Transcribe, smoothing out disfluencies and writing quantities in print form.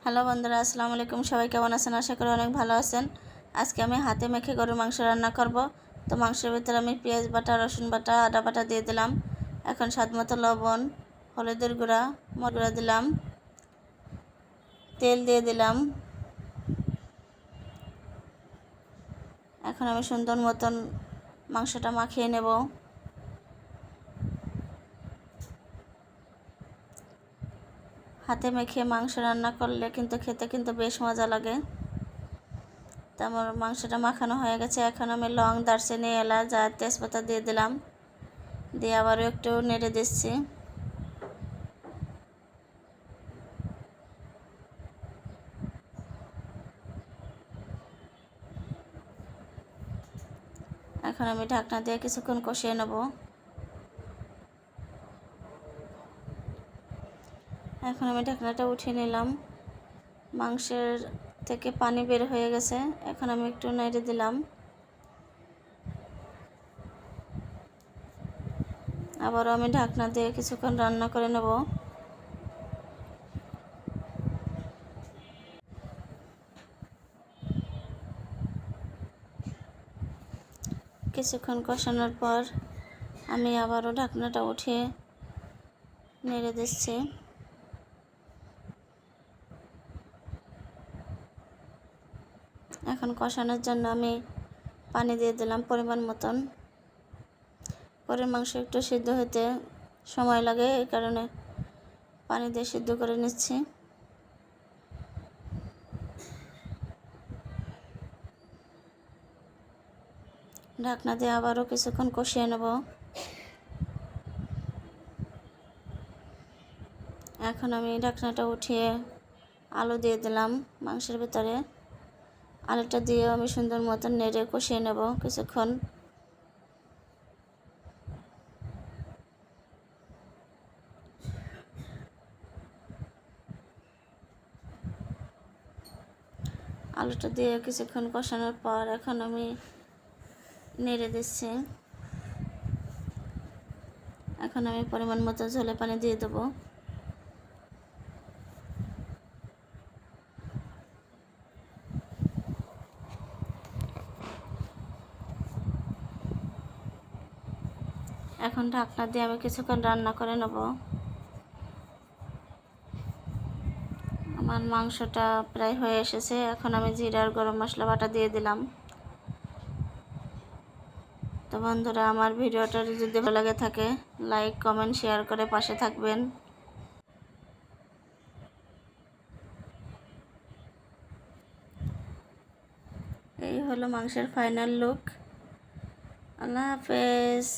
Hello বন্ধুরা, আসসালামু আলাইকুম। সবাই কেমন আছেন? আশা করি অনেক ভালো আছেন। আজকে আমি হাতে মেখে গরুর মাংস রান্না করব। তো মাংসের ভিতরে আমি পেঁয়াজ বাটা, রসুন বাটা, আদা বাটা দিয়ে দিলাম। এখন স্বাদমতো লবণ, হলুদের গুঁড়া, মরিচ গুঁড়া দিলাম, তেল দিয়ে দিলাম। এখন আমি সুন্দর মতন মাংসটা মাখিয়ে নেব। হাতে মেখে মাংস রান্না করলে খেতে বেশ মজা লাগে। তো আমার মাংসটা মাখানো হয়ে গেছে। এখন আমি লং, দারচিনি, এলাচ আর তেজপাতা দিয়ে দিলাম। দিয়ে আবারও একটু নেড়ে দিচ্ছি। এখন আমি ঢাকনা দিয়ে কিছুক্ষণ কষিয়ে নেব। এখন আমি ঢাকনাটা উঠিয়ে নিলাম। মাংসের থেকে পানি বের হয়ে গেছে। এখন আমি একটু নেড়ে দিলাম। আবারও আমি ঢাকনা দিয়ে কিছুক্ষণ রান্না করে নেব। কিছুক্ষণ কষানোর পর আমি আবারও ঢাকনাটা উঠিয়ে নেড়ে দিচ্ছি। এখন কষানোর জন্য আমি পানি দিয়ে দিলাম পরিমাণ মতন। গরুর মাংস একটু সিদ্ধ হতে সময় লাগে, এই কারণে পানি দিয়ে সিদ্ধ করে নিচ্ছি। ঢাকনা দিয়ে আবারও কিছুক্ষণ কষিয়ে নেব। এখন আমি ঢাকনাটা উঠিয়ে আলু দিয়ে দিলাম মাংসের ভিতরে। আলুটা দিয়ে আমি সুন্দর মতন নেড়ে কষিয়ে নেব কিছুক্ষণ। আলুটা দিয়ে কিছুক্ষণ কষানোর পর এখন আমি নেড়ে দিচ্ছি। এখন আমি পরিমাণ মতো ঝোলে পানি দিয়ে দেবো। এখন ঢাকনা দিয়ে আমি কিছুক্ষণ রান্না করে নেব। আমার মাংসটা প্রায় হয়ে এসেছে। এখন আমি জিরা আর গরম মশলা বাটা দিয়ে দিলাম। তো বন্ধুরা, আমার ভিডিওটা যদি ভালো লাগে থাকে লাইক, কমেন্ট, শেয়ার করে পাশে থাকবেন। এই হলো মাংসের ফাইনাল লুক। আল্লাহ হাফেজ।